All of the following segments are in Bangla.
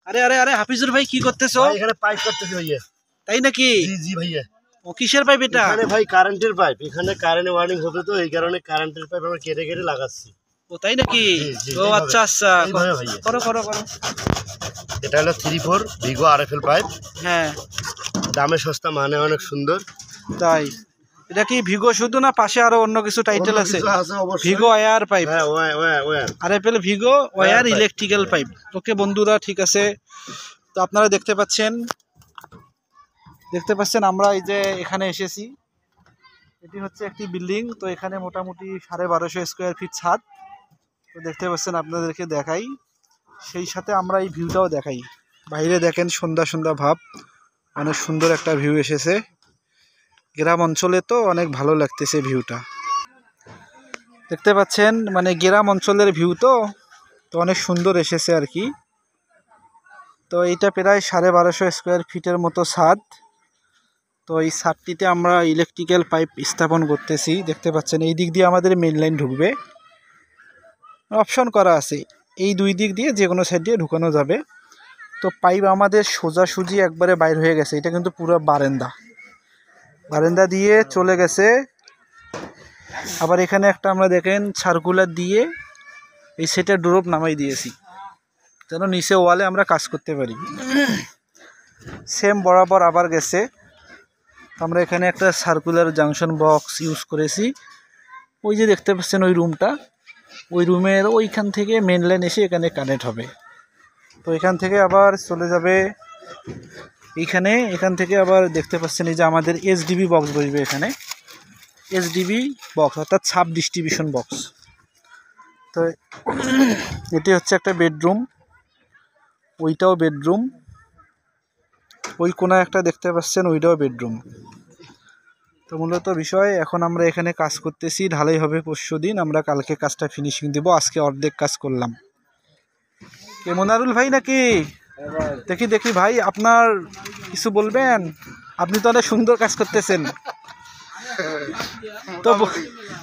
আরে আরে আরে হাফিজুর ভাই কি করতেছো? ভাই এখানে পাইপ করতেছি ভাইয়া। তাই নাকি? জি জি ভাইয়া। ও কিসের পাইপ এটা? এখানে ভাই কারেন্টের পাইপ, এখানে কারেন্ট ওয়ার্নিং হবে তো এই কারণে কারেন্টের পাইপ আমরা কেটে কেটে লাগাচ্ছি। ও তাই নাকি? ও আচ্ছা আচ্ছা, করো করো করো। এটা হলো 3-4 ভিগো আরএফএল পাইপ। হ্যাঁ, দামে সস্তা, মানে অনেক সুন্দর। তাই এটা কি ভিগো শুধু না পাশে আরো অন্য কিছু টাইটেল আছে? ভিগো ওয়্যার পাইপ, হ্যাঁ ওয়্যার আরএফএল ভিগো ওয়্যার ইলেকট্রিক্যাল পাইপ। ওকে বন্ধুরা, ঠিক আছে। তো আপনারা দেখতে পাচ্ছেন আমরা এই যে এখানে এসেছি, এটি হচ্ছে একটি বিল্ডিং। তো এখানে মোটামুটি 1250 স্কোয়ার ফিট ছাদ। তো দেখতে পাচ্ছেন, আপনাদেরকে দেখাই, সেই সাথে আমরা এই ভিউটাও দেখাই। বাইরে দেখেন সন্ধ্যা সন্ধ্যা ভাব, অনেক সুন্দর একটা ভিউ এসেছে। গ্রাম অঞ্চলে তো অনেক ভালো লাগতেছে ভিউটা, দেখতে পাচ্ছেন, মানে গ্রাম অঞ্চলের ভিউ তো অনেক সুন্দর এসেছে আর কি। তো এইটা প্রায় 1250 স্কোয়ার ফিটের মতো ছাদ। তো এই ছাদটিতে আমরা ইলেকট্রিক্যাল পাইপ স্থাপন করতেছি। দেখতে পাচ্ছেন এই দিক দিয়ে আমাদের মেইন লাইন ঢুকবে, অপশন করা আছে এই দুই দিক দিয়ে যে কোনো সাইড দিয়ে ঢুকানো যাবে। তো পাইপ আমাদের সোজাসুজি একবারে বাইর হয়ে গেছে। এটা কিন্তু পুরো বারান্দা দিয়ে চলে গেছে। আবার এখানে একটা আমরা দেখেন সার্কুলার দিয়ে এই সেটের ড্রপ নামাই দিয়েছি, যেন নিচে ওয়ালে আমরা কাজ করতে পারি। সেম বরাবর আবার গেছে। আমরা এখানে একটা সার্কুলার জাংশন বক্স ইউজ করেছি। ওই যে দেখতে পাচ্ছেন ওই রুমটা, ওই রুমের ওইখান থেকে মেন লাইন এসে এখানে কানেক্ট হবে। তো এখান থেকে আবার চলে যাবে এইখানে। এখান থেকে আবার দেখতে পাচ্ছেন এই যে আমাদের এসডিবি বক্স বসবে এখানে, এসডিবি বক্স অর্থাৎ সাব ডিস্ট্রিবিউশন বক্স। তো এটি হচ্ছে একটা বেডরুম, ওইটাও বেডরুম, ওই কোণা একটা দেখতে পাচ্ছেন ওইটাও বেডরুম। তো মূলত বিষয়, এখন আমরা এখানে কাজ করতেছি, ঢালাই হবে পরশুদিন। আমরা কালকে কাজটা ফিনিশিং দিব, আজকে অর্ধেক কাজ করলাম। কে মনারুল ভাই নাকি? দেখি ভাই, আপনার কিছু বলবেন? আপনি তো অনেক সুন্দর কাজ করতেছেন।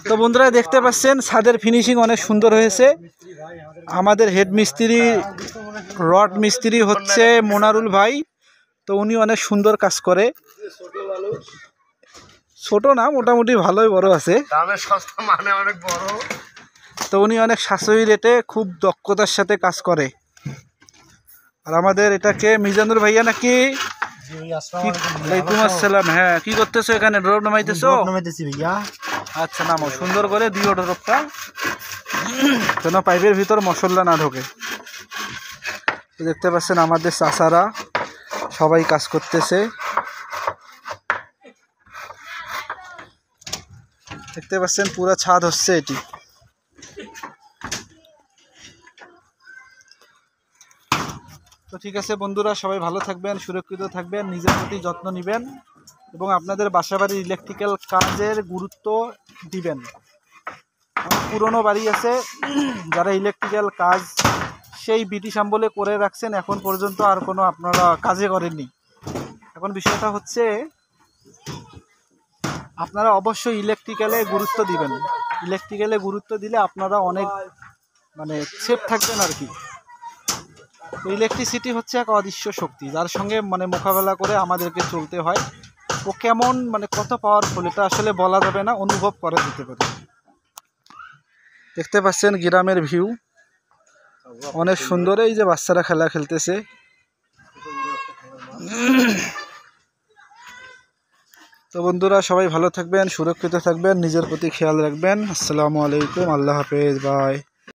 তো বন্ধুরা দেখতে পাচ্ছেন ছাদের ফিনিশিং অনেক সুন্দর হয়েছে। আমাদের হেড মিস্ত্রি, রড মিস্ত্রি হচ্ছে মনারুল ভাই। তো উনি অনেক সুন্দর কাজ করে, ছোট না, মোটামুটি ভালোই বড় আছে। তো উনি অনেক সাশ্রয়ী রেটে খুব দক্ষতার সাথে কাজ করে। আর আমাদের এটাকে মিজানুর ভাইয়া নাকি? ওয়ালাইকুম আসসালাম। হ্যাঁ, কি করতেছো এখানে? ড্রপ নামাইতেছো? ভাইয়া। আচ্ছা, নামো, সুন্দর করে দিও ড্রপটা, যেন পাইপের ভিতর মশলা না ঢোকে। দেখতে পাচ্ছেন আমাদের চাচারা সবাই কাজ করতেছে। দেখতে পাচ্ছেন পুরো ছাদ হচ্ছে এটি। তো ঠিক আছে বন্ধুরা, সবাই ভালো থাকবেন, সুরক্ষিত থাকবেন, নিজের প্রতি যত্ন নেবেন এবং আপনাদের বাসাবাড়ির ইলেকট্রিক্যাল কাজের গুরুত্ব দিবেন। পুরনো বাড়ি আছে যারা ইলেকট্রিক্যাল কাজ সেই ব্রিটিশ আমলে করে রাখছেন, এখন পর্যন্ত আর কোনো আপনারা কাজে করেননি। এখন বিষয়টা হচ্ছে আপনারা অবশ্যই ইলেকট্রিক্যালে গুরুত্ব দিবেন। ইলেকট্রিক্যালে গুরুত্ব দিলে আপনারা অনেক মানে সেফ থাকবেন আর কি। তো ইলেকট্রিসিটি হচ্ছে এক অদৃশ্য শক্তি, যার সঙ্গে মানে মোকাবেলা করে আমাদেরকে চলতে হয়। ও কেমন, মানে কত পাওয়ারফুল, এটা আসলে বলা যাবে না, অনুভব করা যেতে পারে। দেখতে পাচ্ছেন গ্রামের ভিউ অনেক সুন্দর। এই যে বাচ্চারা খেলা খেলতেছে। তো বন্ধুরা সবাই ভালো থাকবেন, সুরক্ষিত থাকবেন, নিজের প্রতি খেয়াল রাখবেন। আসসালামু আলাইকুম, আল্লাহ হাফেজ, বাই।